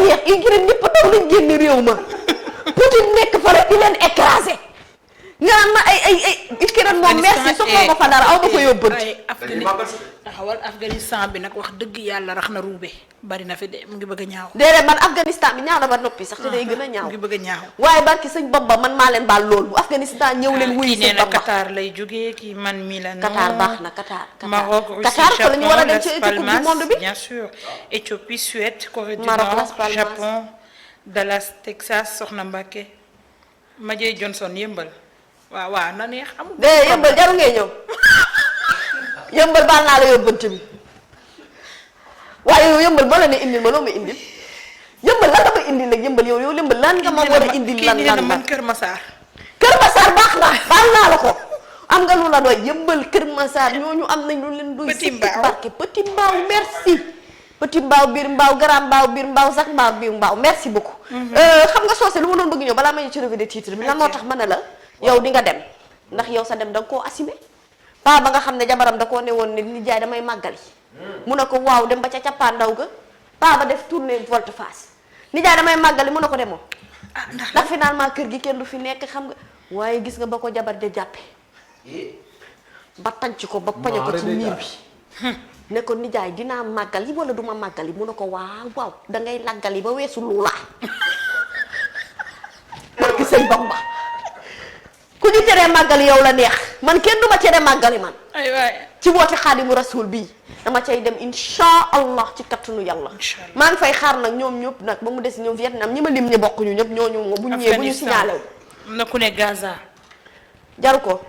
neex Ukraine ñëpp daw lañ génn réew ma Poutine nekk fa rek di leen écrasé nga naan ma ay Ukraine moom merci soxla ma fa dara aw ma fa yóbbanti. Afghanistan bi nag wax dëgg yàlla rax na ruube bari na fi de mu ngi bëgg a ñaaw. déedéet man Afghanistan bi ñaaw na ba noppi sax te day gën a ñaaw. mu ngi bëgg a ñaaw. waaye barki sëñ Bamba man maa leen baal loolu bu Afghanistan ñëw leen wuyu sëñ Bamba. Qatar lay jógee kii man mi la. Qatar baax na Qatar. Maroc Russie Qatar fa la ñu war a dem Japon ci Las coupe du monde bi. Palmas bien sûr Éthiopie Suède Corée du Maroc, Nord Las Palmas. Japon Dallas Texas Soxna Mbacké Madieye Johnson yëmbal waaw na neex amul. de yëmbal jaru ngay ñëw yëmbal baal naa la yóbbante bi waaye yow yëmbal boo la ne indil ma loo ma indil yëmbal lan la ma indil nag yëmbal yow yëmbal lan nga ma war a indil lan kii man Kër Massar. Kër Massar baax na baal naa la ko am nga lu la doy yëmbal Kër Massar ñooñu am nañ lu leen doy. Petit Mbao barke Petit Mbao merci. Petit Mbao biir Mbao Grand Mbao biir Mbao sax Mbao biir Mbao merci beaucoup. xam nga soose lu ma doon bëgg ñëw balaa ma ñu ci revue de titre bi lan moo tax ma ne la yow di nga dem ndax yow sa dem da nga koo assumé paa ba nga xam ne jabaram da koo ne woon ne ni jaay damay màggali mu ne ko waaw dem ba ca cappaandaw ga paa ba def tournée volte-face ni jaay damay màggali mu ne ko demoo ndax finalement kër gi kenn du fi nekk xam nga waaye gis nga ba ko jabar de jàppe ba tànc ko ba poñe ko ci miir bi ne ko nijaay dinaa màggali wala duma màggali mu ne ko waaw dangay làggali ba weesu luulaa barki sëñ Bamba ku ñu teree màggali yow la neex man kenn duma tere màggali man ay waay ci woote xaadimu rasul bii dama cay dem insha allah ci kattanu yàlla maa ngi fay xaar nag ñoom ñëpp nag ba mu des ñoom Vietnam ñi ma lim ñi bokk ñu ñëpp ñooñu moom bu ñu ñëwee bu ñu signalé wu am na ku ne Gaza jaru ko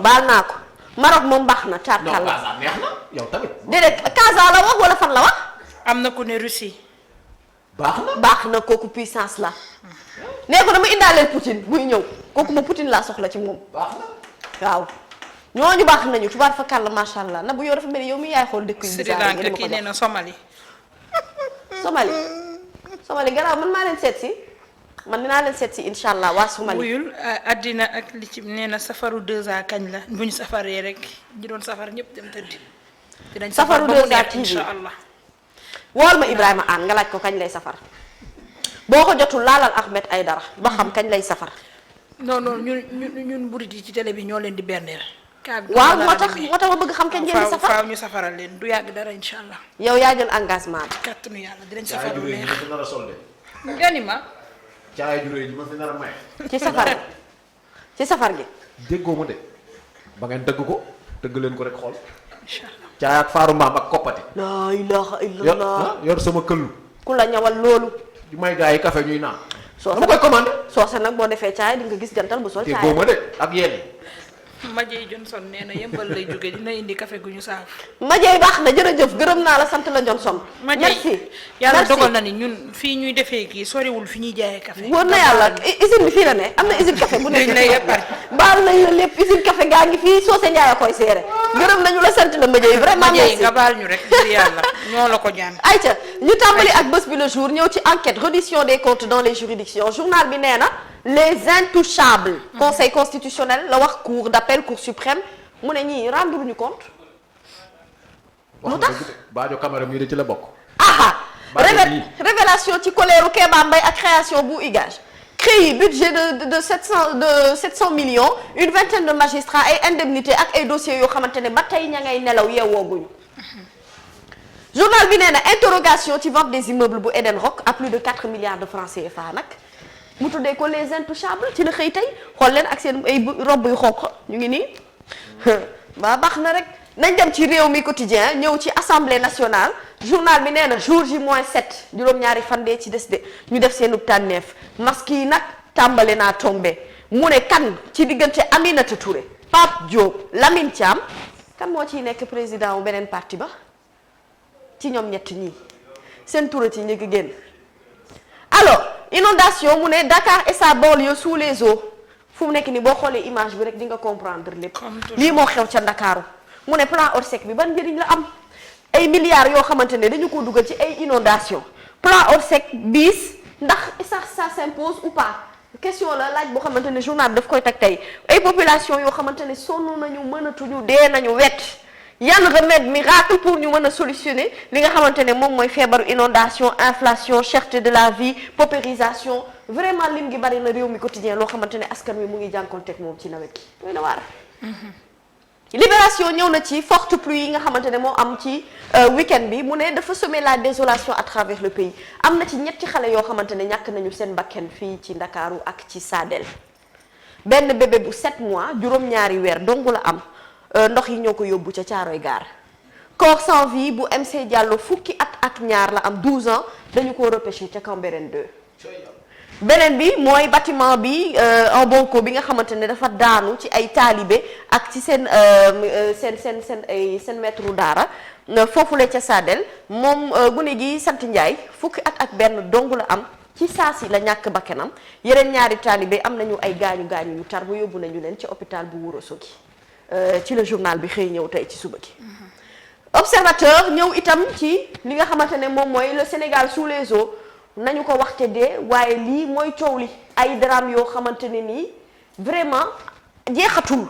baal naa ko Maroc moom baax na caarkal la neex na yow tamit déedéet Gaza la wax wala fan la wax am na ku ne Russie baax na kooku puissance la nee ko dama indaaleel Poutine buy ñëw kooku ma Poutine laa soxla ci moom waaw ñooñu baax nañu tubaab fa kàll macha allah na bu yow dafa mel ni yow mi yaay xool dëkk yu Sri Lanka kii nee na Somalie Somalie garaaw man maa leen seet si man dinaa leen seet si insha allah waa Somalie wuyul àddina ak li ci nee na safaru 2 ans kañ la bu ñu safaree rek ñi doon safar ñëpp dem tëddi dinañ safaru 2 ans insha allah wool ma Ibrahima Anne nga laaj ko kañ lay safar boo ko jotul laalal Ahmed Aïdara ba xam kañ lay safar non ñun burit yi ci télé bi ñoo leen di berneel waaw moo tax ma bëgg xam kañ ngeen di safar faaw ñu safaral leen du yàgg dara insha allah yow yaa jël engagement bi kàttanu yàlla dinañ safar lu neex nar a solde nga ni ma caaya juree ji ma fi nar a maye ci safar gi déggoo ma de ba ngeen dëgg ko dëgg leen ko rek xool insha allah caaya ak faaru mbaam ak koppati laa ilaha illallah yor sama këllu ku la ñawal loolu yu may gaa yi café ñuy naan soo dama koy commandé soose nag boo defee caay di nga gis jantal bu sol caay déggoo ma de ak yéen Madieye Johnson nee na yëmbal lay jóge dina indi café gu ñu saaf Madieye baax na jërëjëf gërëm naa la sant la Johnson Madieye yàlla dogal na ni ñun fii ñuy defee kii soriwul fi ñuy jaayee café wóor na yàlla usine bi fii la ne am na usine café bu nekk dañ lay yëppal baal nañ la lépp usine café gaa ngi fii soose Njaay koy seere gërëm nañu la sant la Madieye vraiment Madieye nga baal ñu rek ngir yàlla ñoo la ko ñaan ayca ñu tàmbali ak bés bi le jour ñëw ci enquête reddition des comptes dans les juridictions journal bi nee na les intouchables conseil constitutionnel la wax cour d'appel cour suprême mu ne ñii rendre ñu compte lu tax Badio Camara mii de ci la bokk révélation ci colère Kéba Mbaye ak création bu IGAJ créé budget de 700 millions une vingtaine de magistrats ay indemnités ak ay dossiers yoo xamante ne ba tey ña ngay nelaw yeewooguñu journal bi nee na interrogation ci vente des immeubles bu Eden Rock à plus de 4 milliards de francs CFA nag mu tuddee ko les intouchables ci la xëy tey xool leen ak seen ay robb yu xonq ñu ngi nii ba baax na rek nañ dem ci réew mi quotidien ñëw ci assemblée nationale journal bi nee na jour J-7 juróom-ñaari fan dee ci des de ñu def seenu tànneef masque yi nag tàmbale naa tombé mu ne kan ci diggante Aminata Touré Pape Diop Lamine Thiam kan moo ciy nekk président wu beneen parti ba ci ñoom ñett ñii seen turati ñu ngi génn alors inondation mu ne Dakar et sa banlieue sous les eaux fu mu nekk nii boo xoolee image bi rek di nga comprendre lépp lii moo xew ca Ndakaaru mu ne plan Orsec bi ban njëriñ la am ay milliards yoo xamante ne dañu ko dugal ci ay inondation plan Orsec bis ndax ça s'impose ou pas question la laaj boo xamante ne journal bi daf koy teg tey ay population yoo xamante ne sonn nañu mënatuñu dee nañu wet yan remède miracle pour ñu mën a solutionner li nga xamante ne moom mooy feebaru inondation inflation cherté de la vie paupérisation vraiment lim gi bari na réew mi quotidien loo xamante ne askan wi mu ngi jànkoonteeg moom ci nawet gi doy na waar. Libération ñëw na ci forte pluie yi nga xamante ne moo am ci week-end bi mu ne dafa semer la désolation à travers le pays am na ci ñetti xale yoo xamante ne ñàkk nañu seen bakken fii ci Ndakaaru ak ci Sadel benn bébé bu 7 mois juróom-ñaari weer dong la am ndox yi ñoo ko yóbbu ca Caaroy Gaar corps sans vie bu MC Diallo fukki at ak ñaar la am 12 ans dañu ko repêché ca Cambérène 2 beneen bi mooy bâtiment bi en bonko bi nga xamante ne dafa daanu ci ay taalibe ak ci seen maître daara foofule ca Sadel moom gune gi sant Njaay fukki at ak benn dong la am ci saasi la ñàkk bakkanam yeneen ñaari taalibe am nañu ay gaañu yu tar bu yóbbu nañu leen ci hôpital bu Ourossogui ci la journal bi xëy ñëw tey ci suba gi observateur ñëw itam ci li nga xamante ne moom mooy le Sénégal sous les eaux nañu ko waxte dee waaye lii mooy coow li ay drame yoo xamante ne nii vraiment jeexatul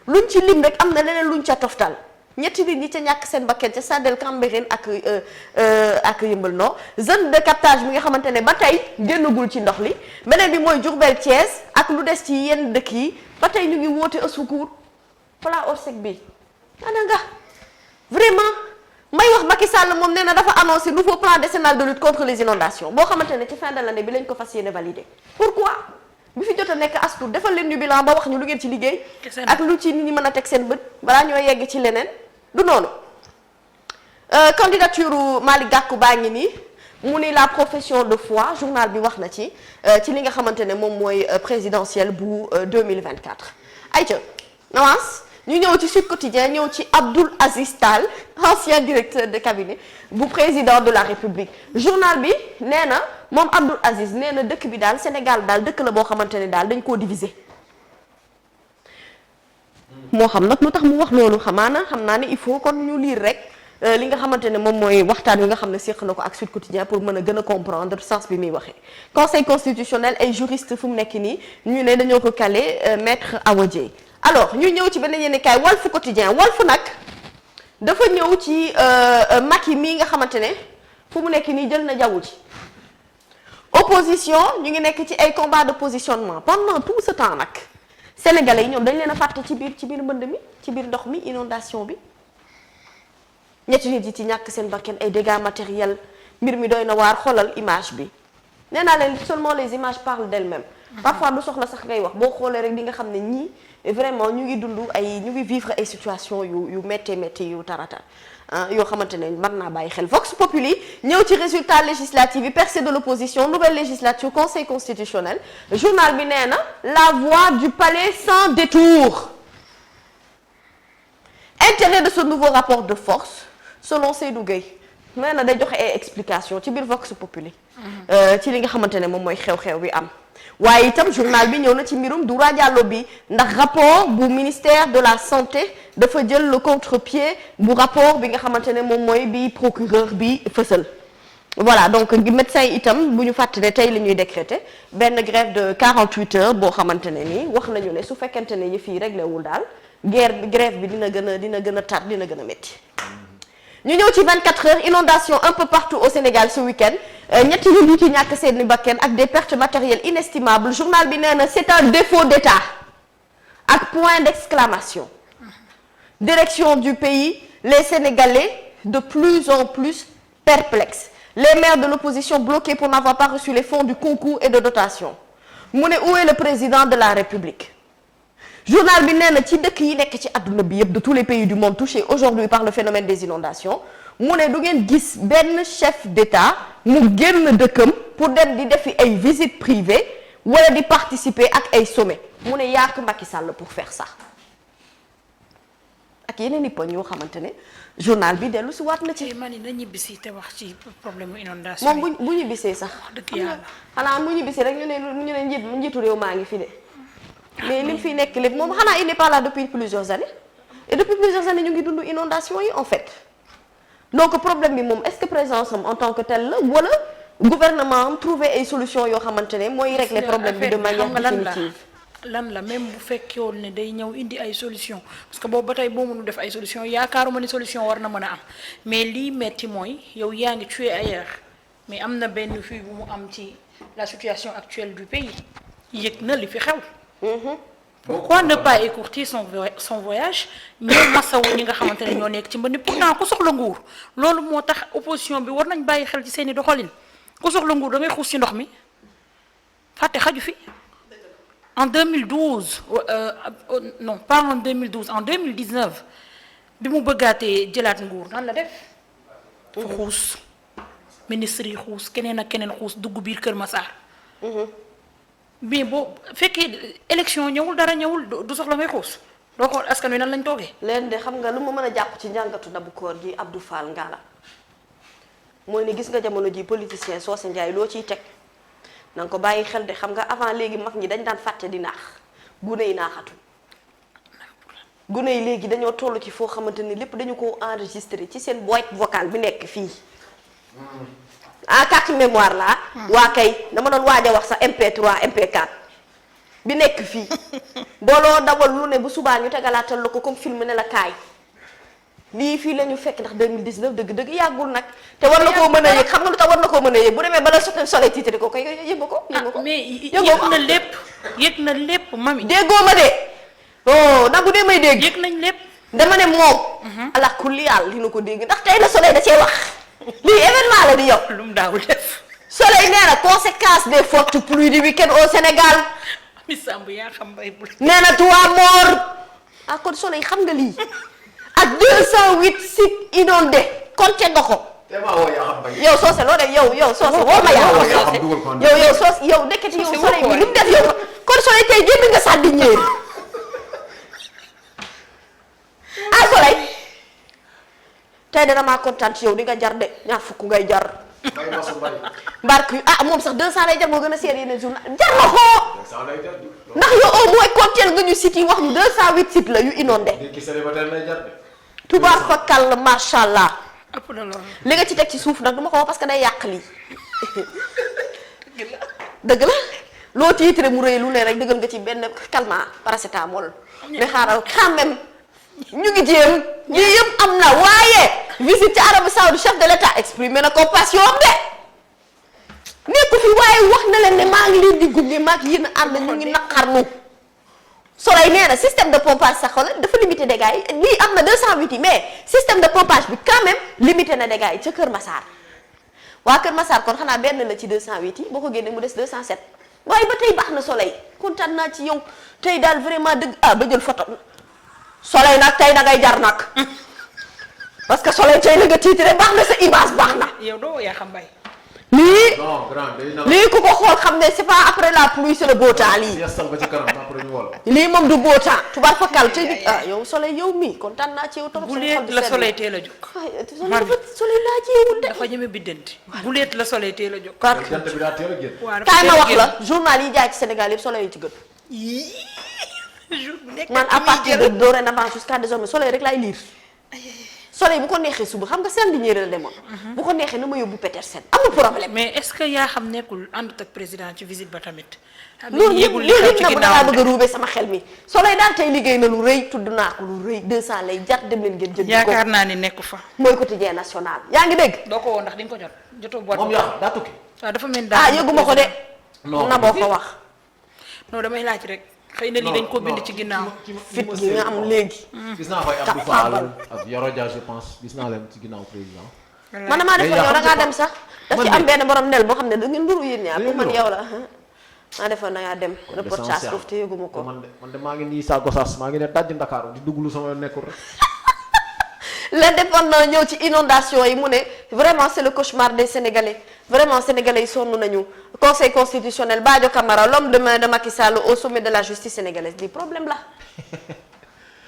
luñ ci lim rek am na leneen luñ ca toftal ñetti nit ñi ca ñàkk seen bakkan ca Sadel Cambérène ak Yeumbeul Nord zone de captage bi nga xamante ne ba tey génnagul ci ndox li beneen bi mooy Diourbel Thiès ak lu des ci yenn dëkk yi ba tey ñu ngi woote au secours plan Orsec bi ana nga vraiment may wax Macky Sall moom nee na dafa annoncé nouveau plan décennal de lutte contre les inondations boo xamante ne ci fin de l'année bi lañ ko fas yéene validé pourquoi bi fi jot a nekk astour defal leen ñu bilan ba wax ñu lu ngeen ci liggéey ak lu ci nit ñi mën a teg seen bët balaa ñoo yegg ci leneen du noonu candidature Malick Gakou baa ngi nii mu ni la profession de foi journal bi wax na ci li nga xamante ne moom mooy présidentielle bu 2024 ayca avance ñu ñëw ci Sud Quotidien ñëw ci Abdoul Aziz Tall ancien directeur de cabinet bu président de la République journal bi nee na moom Abdoul Aziz nee na dëkk bi daal Sénégal daal dëkk la boo xamante ne daal dañ koo diviser moo xam nag lu tax mu wax loolu xam naa ne il faut kon ñu lire rek li nga xamante ne moom mooy waxtaan wi nga xam ne séq na ko ak Sud Quotidien pour mën a gën a comprendre sens bi muy waxee conseil constitutionnel ay juriste fu mu nekk nii ñu ne dañoo ko calé maître Awa Dieye alors ñu ñëw ci beneen yenn kaay Walf Quotidien Walf nag dafa ñëw ci Macky mii nga xamante ne fu mu nekk nii jël na jaww ji opposition ñu ngi nekk ci ay combat de positionnement pendant tout ce temps nag sénégalais yi ñoom dañ leen a fàtte ci biir mbënd mi ci biir ndox mi inondation bi ñetti nit yi ci ñàkk seen bakkan ay dégâts matériels mbir mi doy na waar xoolal image bi nee naa leen seulement les images parlent d'elles-mêmes parfois du soxla sax ngay wax boo xoolee rek di nga xam ne ñii vraiment ñu ngi vivre ay situation yu métti yu tarata yoo xamante ne mën naa bàyyi xel Vox Populi ñëw ci résultat législatif yi percée de l'opposition nouvelle législature conseil constitutionnel journal bi nee na la voie du palais sans détour intérêt de ce nouveau rapport de force selon Seydou Gueye nee na day joxe ay explication ci biir Vox Populi ci li nga xamante ne moom mooy xew-xew bi am waaye itam journal bi ñëw na ci mbirum Doura Diallo bi ndax rapport bu ministère de la santé dafa jël le contre-pied bu rapport bi nga xamante ne moom mooy bi procureur bi fësal voilà donc médecin yi itam bu ñu fàttali tey la ñuy décréter benn grève de 48 heures boo xamante ne nii wax nañu ne su fekkente ne yëf yi réglé wul daal grève bi dina gën a tar dina gën a métti ñu ñëw ci 24 heures inondation un peu partout au Sénégal ce week-end ñetti nit ñu ci ñàkk seeni bakkan ak des pertes matérielles inestimables journal bi nee na c'est un défaut d'État ak point d'exclamation direction du pays les Sénégalais de plus en plus perplexes les maires de l'opposition bloqués pour n'avoir pas reçu les fonds du concours et de dotation mu ne où est le président de la République journal bi nee na ci dëkk yi nekk ci adduna bi yëpp de tous les pays du monde touchés aujourd'hui par le phénomène des inondations mu ne du ngeen gis benn chef d'État mu génn dëkkam pour dem di defi ay visites privées wala di participer ak ay sommets mu ne yaa ko Macky Sall pour faire ça ak yeneen i poñ yoo xamante ne journal bi dellu si waat na ci. man na ñibbisi te wax ci problème inondation moom bu ñibbisee sax. dëgg yàlla xanaa bu ñibbisee rek ñu ne njiitu réew maa ngi fi de. mais li mu fi nekk lépp moom xanaa il n'est pas là depuis plusieurs années et depuis plusieurs années ñu ngi dund inondation yi en fait donc problème bi moom est-ce que présence am en tant que tel la wala gouvernement am trouver ay solutions yoo xamante ne mooy régler problème bi de manière définitive. lan la même bu fekkoon ne day ñëw indi ay solution parce que boobu ba tey boo mënu def ay solution yaakaaruma ni solution war na mën a am mais lii metti mooy yow yaa ngi tué ailleurs mais am na benn fuite bu mu am ci la situation actuelle du pays yëg na li fi xew. Pourquoi ne pas écourter son voyage ñëw masawu ñi nga xamante ne ñoo nekk ci mbënd pourtant ku soxla nguur loolu moo tax opposition bi war nañ bàyyi xel ci seeni doxalin ku soxla nguur da ngay xuus ci ndox mi fàtte xaju fi. En 2012 non pas en 2012 en 2019 bi mu bëggaatee jëlaat nguur nan la def. fu xuus ministre yi xuus keneen ak keneen xuus dugg biir Kër Massar. mais boo fekkee élection ñëwul dara ñëwul du soxla ngay xuus doo ko askan wi nan lañ toogee. leen de xam nga lu ma mën a jàpp ci njàngatu Nabou Cor gi Abdou Fall Ngala mooy ni gis nga jamono ji politicien Socé Ndiaye loo ciy teg na nga ko bàyyi xel de xam nga avant léegi mag ñi dañ daan fàtte di naax gune yi naaxatu gune yi léegi dañoo toll ci foo xamante ni lépp dañu ko enregistré ci seen boîte vocale bi nekk fii carte mémoire la waa kay dama doon waaj a wax sa MP3 MP4 bi nekk fii booloo dawal lu ne bu subaa ñu tegalaatal la ko comme film ne la kaay lii fii la ñu fekk ndax 2019 dëgg-dëgg yàggul nag te war na koo mën a yëg xam nga lu tax war na koo mën a yëg bu demee ba la soleil titre ko koy yëg ko mais yëg na lépp mami déggoo ma de oh nag bu dee may dégg yëg nañ lépp dama ne moom ala kulli yàlla dina ko dégg ndax tey la soleil da cee wax lii événement la di yow lu mu daawul def soleil nee na conséquence des fortes pluies du week-end au Sénégal mi Samb yaa xam bay bul nee na 3 morts kon soleil xam nga lii ak 208 sites inondés compté nga ko. yow soose loo def yow soose woo ma yaa soose yow soose yow nekkati yow soleil bi lu mu def yow kon soleil tey génn nga sàddi ñeeri soleil tey de damaa kontaan ci yow di nga jar de ñaar fukk ngay jar. mbark yu moom sax 200 lay jar moo gën a seer yeneen journal jar na ko ndax yow au moins compté nga ñu sites yi wax ñu 208 sites la yu inondé. tubaab fakal macha allah. li nga ci teg ci suuf nag du ma ko wax parce que day yàq lii. dëgg la loo tiitre mu rëy lu ne rek dëggal nga ci benn calmant paracétamol. mais xaaral quand même ñu ngi jéem lii yëpp am na waaye visite ci Arabie Saoudite chef de l'État exprimé na compassion am de nekku fi waaye wax na leen ne maa ngi leen di gunge maag yéen a ànd ñu ngi naqarlu. Soleil nee na système de pompage sax xoolal dafa limité dégâts yi lii am na 208 yi mais système de pompage bi quand même limité na dégâts yi ca Kër Massar waa Kër Massar kon xanaa benn la ci 208 yi boo ko génnee mu des 207 waaye ba tey baax na Soleil kontaan naa ci yow tey daal vraiment dëgg ba jël photo Soleil nag tey da ngay jar nag parce que Soleil tey la nga tiitre baax na sa image baax na. yow doo yaa xam bay. lii ku ko xool xam ne c'est pas après la pluie c'est le beau temps lii moom du beau temps tubaab fakal te yow soleil yow mii kontaan naa ci yow trop. bu leet la soleil teel a jóg. soleil laa ci yeewul de. dafa ñeme biddanti. bu leet la soleil teel a jóg. kaay ma wax la journal yi jaay ci Sénégal yëpp soleil yi ci gën. man à partir de dorénavant jusqu'à désormais soleil rek laay lire. soleil bu ko neexee suba xam nga seen di ñëre la demoon. bu ko neexee na ma yóbbu Petersen amul problème. mais est-ce que yaa xam nekkul àndut ak président ci visite ba tamit. loolu yëpp na bu dangaa bëgg a ruubee sama xel mi. soleil daal tey liggéey na lu rëy tudd naa ko lu rëy 200 lay jar dem leen ngeen jënd ko. yaakaar naa ni nekku fa. mooy quotidien national yaa ngi dégg. doo ko woon ndax di nga ko jot jotoo boîte. moom yaa daa tukki. waaw dafa mel daal yëguma ko de. na boo ko wax. non damay laaj rek. xëy na lii dañ ko bind ci ginnaaw. fit gi nga am léegi. gis naa fay Abdou Fall ak Yoro Dia je pense gis naa leen ci ginnaaw président. man damaa defoon yow da ngaa dem sax. daf ci am benn borom nel boo xam ne da ngeen mburu yéen ñaar pour man yow la. maa defoon da ngaa dem. reportage foofu te yëguma ko. man de maa ngi nii saa Gossas maa ngi ne tàjj Ndakaaru di dugg lu sama nekkul rek. L'Indépendant ñëw ci inondation yi mu ne vraiment c'est le cauchemar des Sénégalais vraiment Sénégalais yi sonn nañu Conseil constitutionnel Badio Camara l'homme de main de Macky Sall au sommet de la justice sénégalaise lii problème la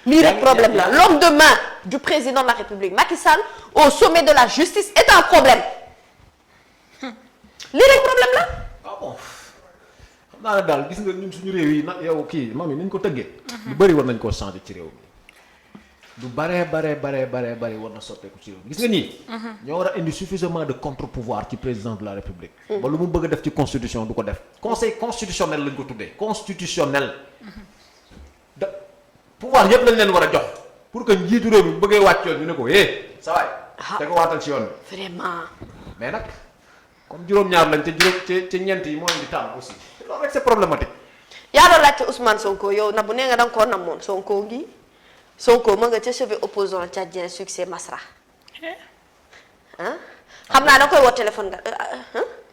lii rek problème la l'homme de main du président de la République Macky Sall au sommet de la justice est un problème lii rek problème la. ah bon xam naa ne daal gis nga ñun suñu réew yi nag yow kii mami ni ñu ko tëggee. lu bëri war nañ koo changer ci réew mi. du bare war na soppeeku ci réew gis nga nii. ñoo war a indi suffisamment de contre-pouvoir ci président de la république. ba lu mu bëgg a def ci constitution du ko def. conseil constitutionnel lañ ko tuddee constitutionnel. da pouvoir yëpp lañ leen war a jox pour que njiitu réew mi bu bëggee wàcc yoon ñu ne ko sa waay. te ko waatal ci yoon bi. vraiment. mais nag comme juróom-ñaar lañ te ñeent yi moo leen di tànn aussi loolu rek c'est problématique. yaa doon laajte Ousmane Sonko yow na bu nee nga da nga koo namoon Sonko ngi Sonko ma nga ca chevet opposant tchadien succès Masra xam naa da koy woo téléphone nga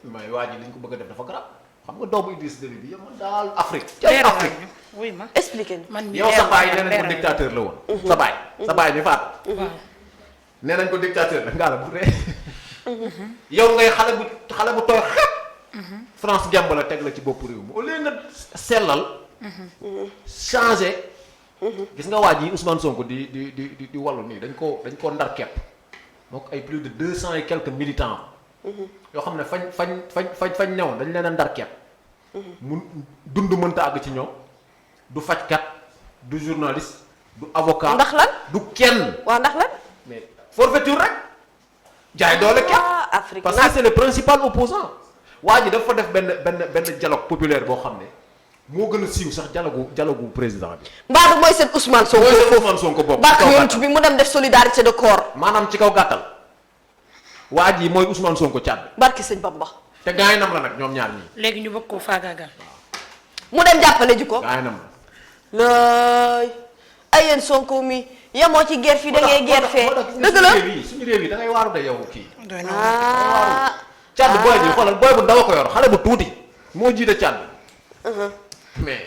mais waa ji li ñu ko bëgg a def dafa garab xam nga doomu Idriss Déby bi yow man daal Afrique. leer Afrique oui ma expliqué ñu. man yow sa baay nee nañ ko dictateur la woon. sa baay mi faat. waaw nee nañ ko dictateur la ngaa la bu ree yow ngay xale bu tooy xepp. France jàmb la teg la ci bopp réew mi au lieu nga sellal. changer. gis nga waa ji Ousmane Sonko di wallu nii dañ koo ndar kepp donc ay plus de 200 et quelques militants. yoo xam ne fañ newoon dañ leen a ndar kepp. mu dund mënta àgg ci ñoom du fajkat du journaliste du avocat. ndax lan du kenn. waaw ndax lan. mais forfaiture rek. jaay doole kepp. Afrique parce que c'est le principal opposant waa ji dafa def benn dialogue populaire boo xam ne moo gën a siiw sax dialogue président bi. Mbadou mooy seen Ousmane Sonko. mooy seen Ousmane Sonko boobu. bàq yonent bi mu dem def solidarité de corps. maanaam ci kaw gàttal waa ji mooy Ousmane Sonko Tchad. barki sëñ Bamba. te gars yi nam la nag ñoom ñaar ñii. léegi ñu bëgg koo faagaagal. mu dem jàppale ji ko. gars yi nam la. laay ay yéen Sonko mi yemoo ci guerre fii da ngay guerre fee. dëgg la suñu réew yi da ngay waaru de yow kii. doy na ah. Tchad booy bi xoolal booy bu ndaw a ko yor xale bu tuuti moo jiite Tchad. mais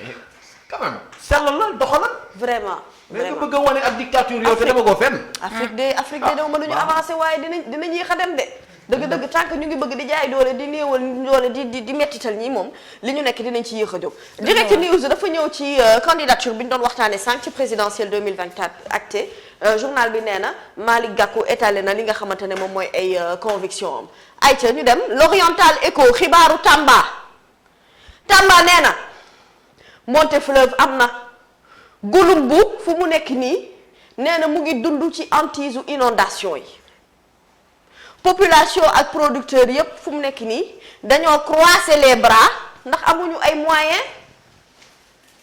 quand même sellal la doxalal. vraiment. mais nga bëgg a wane ak dictature yow te dama ko fenn. Afrique de dama mënuñu avancé waaye dinañ yéex a dem de. dëgg tant que ñu ngi bëgg di jaay doole di néewal doole di mettital ñi moom li ñu nekk dinañ ci yéex a jóg. Direct News dafa ñëw ci candidature bi ñu doon waxtaanee sànq ci présidentielle 2024 acté journal bi nee na Malick Gakou étalé na li nga xamante ne moom mooy ay conviction am. ayca ñu dem l'Oriental Echo xibaaru Tamba nee na montée fleuve am na Gouloumbou fu mu nekk nii nee na mu ngi dund ci hantise inondation yi. population ak producteurs yépp fu mu nekk nii dañoo croiser les bras ndax amuñu ay moyens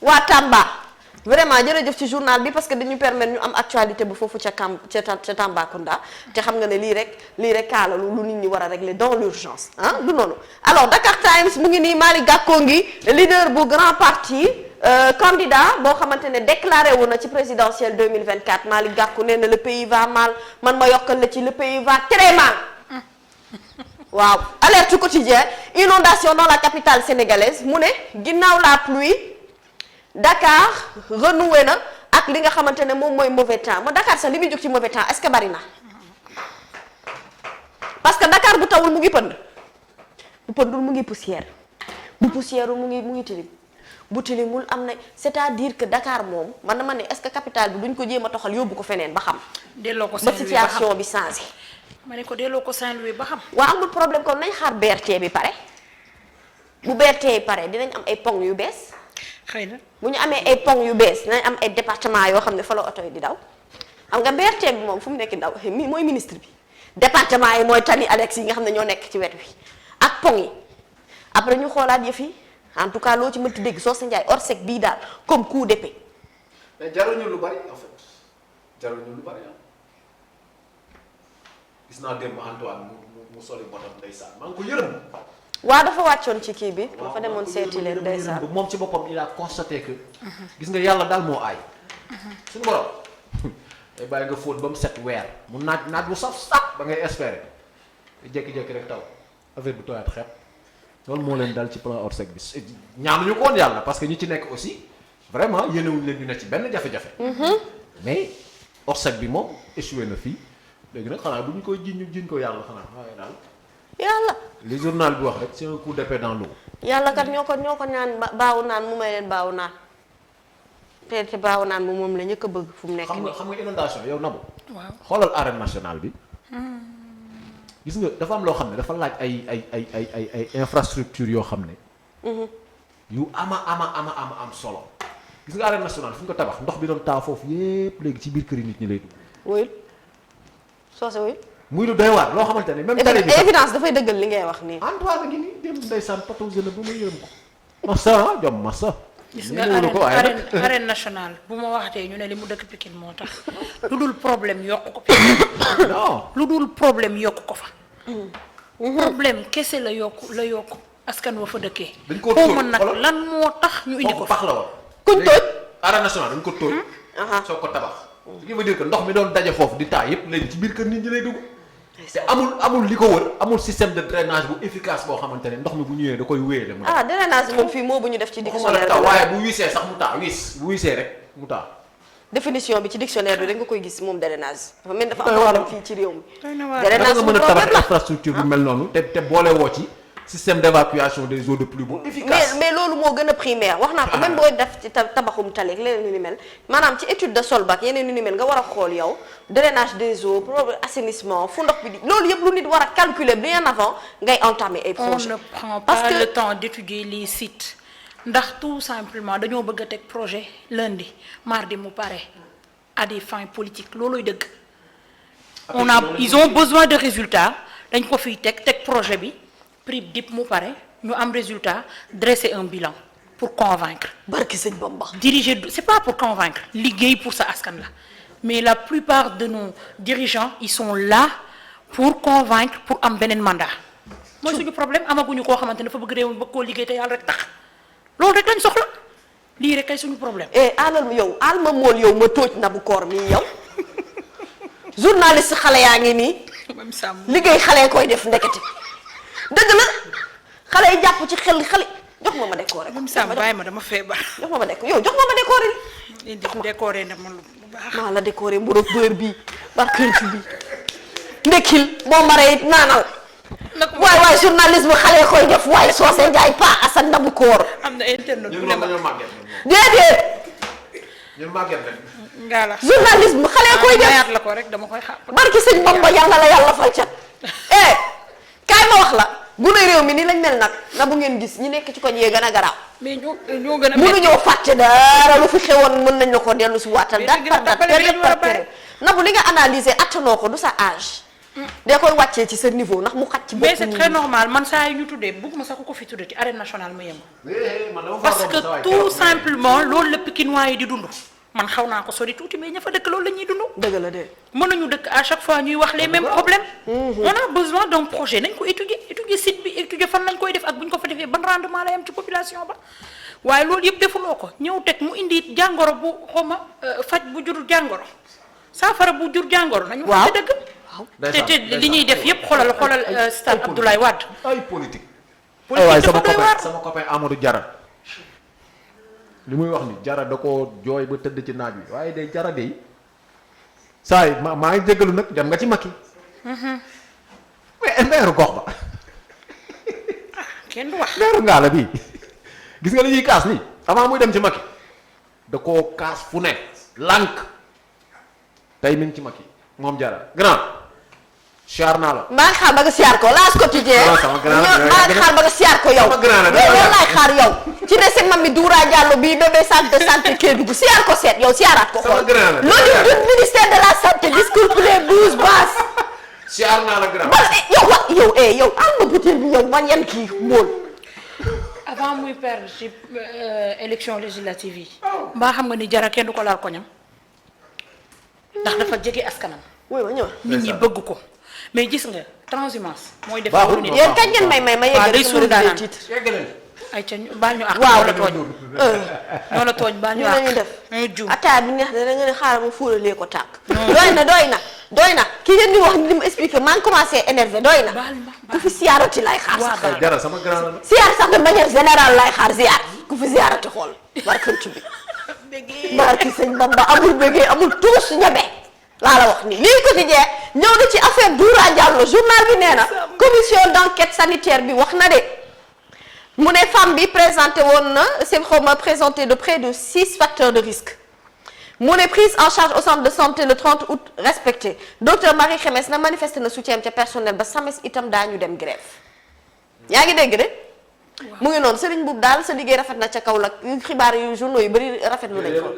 waa Tamba vraiment jërëjëf ci journal bi parce que dañu permettre ñu am actualité bu foofu ca Tambacounda te xam nga ne lii rek kaala lu nit ñi war a régler dans l'urgence ah du noonu. alors Dakar Times mu ngi nii Malick Gakou ngi leader bu grand parti candidat boo xamante ne déclaré wu na ci présidentielle 2024 Malick Gakou nee na le pays va mal man ma yokkal la ci le pays va très mal. waaw alerte quotidien inondation dans la capitale sénégalaise mu ne ginnaaw la pluie Dakar renoué na ak li nga xamante ne moom mooy mauvais temps ma Dakar sax li muy jóg ci mauvais temps est-ce que bari na parce que Dakar bu tawul mu ngi pënd bu pëndul mu ngi poussière bu poussière mu ngi tilim bu tilimul am na c'est-à-dire que Dakar moom man na ma ne est-ce que capitale bi duñ ko jéem a toxal yóbbu ko feneen ba xam. delloo ko ba situation bi changé. ma ne ko delloo ko Saint-Louis ba xam. waaw amul problème kon nañ xaar BRT bi pare bu BRT yi pare dinañ am ay pont yu bees. xëy na bu ñu amee ay pont yu bees dinañ am ay département yoo xam ne fa la oto yi di daw xam nga BRT bi moom fu mu nekk daw mooy ministre bi département yi mooy tali Alex yi nga xam ne ñoo nekk ci wet wi ak pont yi après ñu xoolaat yëf yi en tout cas loo ci mënti dégg soo sa njaay orsec bii daal comme coup d'épée. mais jaruñu lu bari en fait jaruñu lu bari gis naa démb Antoine mu soli botam ndeysaan maa ngi ko yërëm. waaw dafa wàccoon ci kii bi. dafa demoon seeti leen ndeysaan moom ci boppam il a constaté que. gis nga yàlla daal moo aay. suñu borom. day bàyyi nga fóot ba mu set weer mu naaj bu saf saf ba ngay espérer jékki-jékki rek taw affaire bi tooyaat xepp loolu moo leen dal ci plan Orsec bi ñaanuñu ko woon yàlla parce que ñi ci nekk aussi vraiment yéenewuñu leen ñu ne ci benn jafe-jafe. mais Orsec bi moom échoué na fii. léegi nag xanaa bu ñu koy jiñ ko yàlla xanaa waaye daal. yàlla. li journal bi wax rek c'est un coup d'épée dans l'eau. yàlla kat ñoo ko ñaan baawu naan mu may leen baawu naan te baawu naan moom la ñëkk a bëgg fu mu nekk nii. xam nga inondation yow Nabou. waaw xoolal arène nationale bi. gis nga dafa am loo xam ne dafa laaj ay infrastructure yoo xam ne. yu ama am solo. gis nga arène nationale fu ñu ko tabax ndox bi doon taa foofu yépp léegi ci biir kër yi nit ñi lay dugg. wóyul soose wóyul. muy lu doy waar loo xamante ne même télé bi évidence dafay dëggal li ngay wax nii. Antoine ngi nii dem ndeysaan pato jeune ba ma yërëm ko. massa jom massa. gis nga arène nationale bu ma waxatee ñu ne li mu dëkk Pikine moo tax lu dul problème yokk ko Pikine. non lu dul problème yokk ko fa. problème kese la yokk askan wa fa dëkkee. dañ koo tóoj mën nag lan moo tax ñu indi ko fa. pax la woon. kuñ tóoj. arène nationale dañ ko tóoj. soo ko tabax. ce qui veut dire que ndox mi doon daje foofu di taa yépp léegi ci biir kër nit ñi lay dugg. te amul li ko wër amul système de drainage bu efficace boo xamante ne ndox mi bu ñëwee da koy wéyale. drainage moom fii moo bu ñu def ci dictionnaire taw waaye bu wisee sax mu taa bu wisee rek mu taa. définition bi ci dictionnaire bi rek nga koy gis moom drainage. dafa mel dafa am problème fii ci réew mi. drainage nga mën a tabax infrastructure bu mel noonu te boole woo ci système d'évacuation des eaux de pluie bu efficace. mais loolu moo gën a primaire wax naa ko même booy def ci tabaxum tali ak leneen ni mel maanaam ci étude de sol bak yeneen ni mel nga war a xool yow drainage des eaux problème assainissement fu ndox bi di loolu yëpp lu nit war a calculer bien avant ngay entamer ay projets. on ne prend pas le temps d'étudier les sites ndax tout simplement dañoo bëgg a teg projet lundi mardi mu pare à des fins politiques loolooy dëgg. ils ont besoin de résultats dañ ko fiy teg projet bi. prix dip mu pare ñu am résultat dresser un bilan pour convaincre. barki sëñ Bamba. diriger c'est pas pour convaincre liggéey pour sa askan la mais la plupart de nos dirigeants ils sont là pour convaincre pour am beneen mandat. mooy suñu problème amaguñu koo xamante ne dafa bëgg réew mi bëgg koo liggéey te yàlla rek tax loolu rek lañ soxla lii rek kay suñu problème. alal yow alma mool yow ma tóoj na bu koor mii yow journaliste xale yaa ngi nii. liggéey xale koy def ndekete. dëgg la xale yi jàpp ci xale jox ma décoré ko. Sam bàyyi ma dama feebar. jox ma décoré yow jox ma décoré li. indi décoré na ma lu baax. maa la décoré mburoog beurre bii barkeel bi ndekkil boo maree it naanal. waay journalisme xale koy def waaye Socé Ndiaye Pa Assane Ndabou Koor. am na internet bu ne ma déedéet. ñun màgget rek. ngala journalisme xale koy def la ko rek dama koy xaar. barki sëñ Bamba yàlla la yàlla fal cat. kaay ma wax la. gune réew mi ni lañ mel nag na bu ngeen gis ñi nekk ci koñ yee gën a garaaw. mais ñoo gën a mënuñoo fàtte dara lu fi xewoon mën nañ la ko dellu si waatal. na bu li nga analyser attanoo ko du sa âge. dee koy wàccee ci sa niveau ndax mu xat ci bopp. mais c'est très normal man saa yu ñu tuddee bëgguma sax ku ko fi tuddee ci arène nationale ma yem. parce que tout simplement loolu la Pikinois yi di dund. man xaw naa ko sori tuuti mais ña fa dëkk loolu la ñuy dund. dëgg la de. mën nañu dëkk à chaque fois ñuy wax les mêmes problèmes. on a besoin d'un projet nañ ko étudier site bi étudier fan lañ koy def ak bu ñu ko fa defee ban rendement lay am ci population ba waaye loolu yëpp defuloo ko ñëw teg mu indi jàngoro bu xawma faj bu jur jàngoro saafara bu jur jàngoro. nañu wax ci dëgg. te li ñuy def yëpp xoolal stade Abdoulaye Wade. ay politique. politique dafa doy waar sama copain Amadou Diarra. li muy wax ni Jara da koo jooy ba tëdd ci naaj wi waaye day Jara de saa yi maa ngi jégalu nag dem nga ci Macky. mais mbeeru gox ba. kenn du wax mbeeru ngaala bii gis nga li ñuy kaas nii avant muy dem ci Macky da koo kaas fu ne lànk tey mi ngi ci Macky moom Jara grand siyaar naa la. maa ngi xaar ba nga siyaar ko laas quotidien. maa ngi xaar ba nga siyaar ko yow. loolu laay xaar yow. ci ne si Mamy Doura Diallo bii bébé centre de santé Kédougou siyaar ko seet yow siyaaraat ko xool. loolu du ministère de la santé discours pour les 12 bases. siyaar naa la grand. yow am na butéel bi yow man yan kii mool. avant muy perdre ci élection législative yi. mbaa xam nga ni Jara kenn du ko laal koñam ndax dafa jege askanam. nit ñi bëgg ko. mais gis nga transhumance mooy def lu nit yéen kañ ngeen may day suul daanaan ay ca baal ñu ak ñoo la tooñ baal ñu ak def ñu juum ataaya bi neex na da nga ne xaaral ma fóolalee ko tàkk doy na ki ngeen di wax ni mu expliqué maa ngi commencé énervé doy na ku fi siyaarati lay xaar sax Jara sama grand la siyaar sax de manière générale lay xaar siyaar ku fi siyaarati xool barkantu bi barki sëñ Bamba amul bégee amul tuus ñebe laa la wax nii lii quotidien ñëw na ci affaire Doura Diallo journal bi nee na commission d'enquête sanitaire bi wax na de mu ne femme bi présenté woon na présenté de près de 6 facteurs de risque mu ne prise en charge au centre de santé le 30 août respecté docteur Marie Khemesse na manifesté na soutien ca personnel ba SAMES itam daañu dem grève yaa ngi dégg de mu ngi noonu Serigne Mboup daal sa liggéey rafet na ca Kaolack xibaar yu journaux yu bari rafetlu nañ ko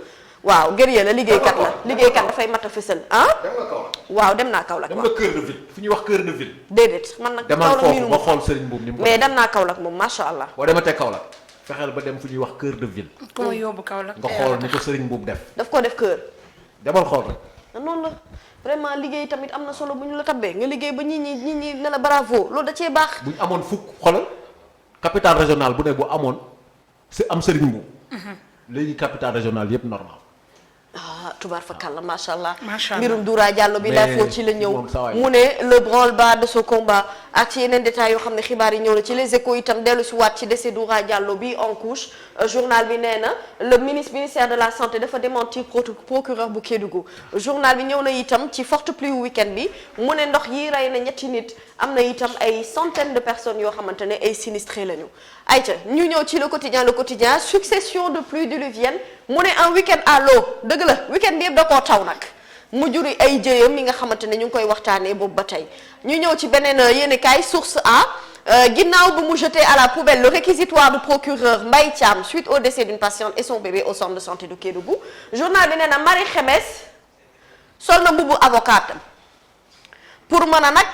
waaw guerrier la liggéeykat la liggéeykat dafay mat a fësal ah dem nga Kaolack. waaw dem naa Kaolack dem waaw nga cœur de ville fu ñuy wax cœur de ville. déedéet man nag demal Kaolack foofu miinu nga ma xool Serigne Mboup ni mu ko. mais dem naa Kaolack moom macha allah boo dematee Kaolack fexeel ba dem fu ñuy wax cœur de ville. ku ma yóbbu Kaolack nga xool ni ko Serigne Mboup def. daf ko def kër demal xool rek. noonu la vraiment liggéey tamit am na solo bu ñu la tabbee nga liggéey ba nit ñi ne la bravo loolu da cee baax bu ñu amoon fukk xoolal capital régional bu ne bu amoon am Serigne Mboup. léegi capital régional yëpp normal. ah tubaar fa kàlla macha allah. macha allah mbirum Doura Diallo bi daa foo ci la ñëw moom saa waay. mu ne le branle-bas de ce combat ak ci yeneen détails yoo xam ne xibaar yi ñëw na ci les échos itam dellu si waat ci décès Doura Diallo bi en couche journal bi nee na le ministère de la santé dafa démentir procureur bu Kédougou journal bi ñëw na itam ci forte pluie week-end bi mu ne ndox yi rey na ñetti nit am na itam ay centaines de personnes yoo xamante ne ay sinistrés lañu. ayca ñu ñëw ci le quotidien succession de pluies diluviennes mu ne un week-end à l'eau dëgg la week-end bi yëpp da koo taw nag mu juri ay jëyam yi nga xamante ne ñu ngi koy waxtaanee boobu ba tey ñu ñëw ci beneen yéenekaay source A ginnaaw bu mu jeté à la poubelle le réquisitoire du procureur Mbaye Thiam suite au décès d'une patiente et son bébé au centre de santé de Kédougou journal bi nee na Marie Khemesse sol na mbubu avocat pour mën a nag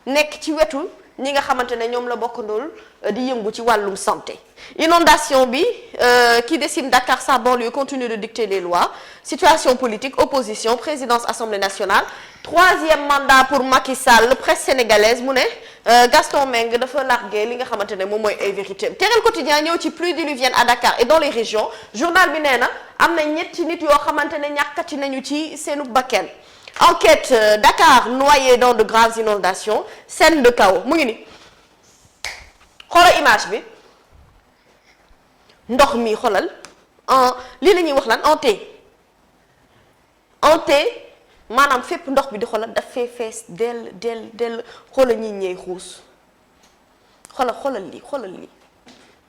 nekk ci wetu ñi nga xamante ne ñoom la bokkandool di yëngu ci wàllum santé inondation bi qui décime Dakar sa banlieue continue de dicter les lois situation politique opposition présidence assemblée nationale troisième mandat pour Macky Sall presse sénégalaise mu ne Gaston Mbengue dafa largué li nga xamante ne moom mooy ay vérité Téral quotidien ñëw ci pluie diluvienne à Dakar et dans les régions journal bi nee na am na ñetti nit yoo xamante ne ñàkkati nañu ci seenu bakken enquête Dakar noyé dans de graves inondations scène de chaos mu ngi ni xoolal image bi ndox mi xoolal en lii la ñuy wax lan en T maanaam fépp ndox bi di xoolal daf fee fees del xoolal ñi ñey xuus xoolal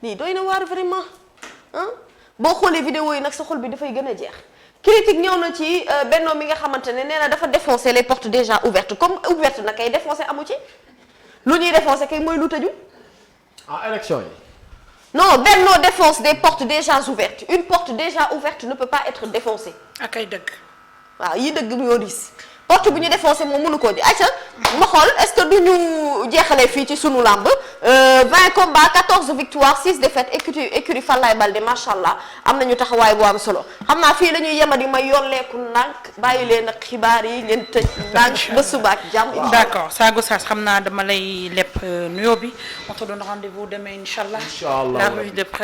lii doy na waar vraiment ah boo xoolee vidéo yi nag sa xol bi dafay gën a jeex critique ñëw na ci Benno mi nga xamante ne nee na dafa défoncer les portes déjà ouvertes comme ouverte na kay défoncer amu ci lu ñuy défoncer kay mooy lu tëju élection yi. non Benno défonce des portes déjà ouvertes une porte déjà ouverte ne peut pas être défoncée ak ay dëgg waaw yi dëgg moo diis porte bu ñu défoncé moom mënu koo di acca ma xool est-ce que du ñu jeexalee fii ci sunu làmb 20 combats 14 victoires 6 défaites écurie Falaye Baldé macha allah am nañu taxawaay bu am solo xam naa fii la ñuy yemadi may yolleeku ndànk bàyyi leen ak xibaar yi ngeen tëj ndànk ba suba ak jàmm. d'accord Sago Sass xam naa dama lay lepp nuyoo bi on te donne rendez-vous demain incha allah. Incha allah la revue de presse.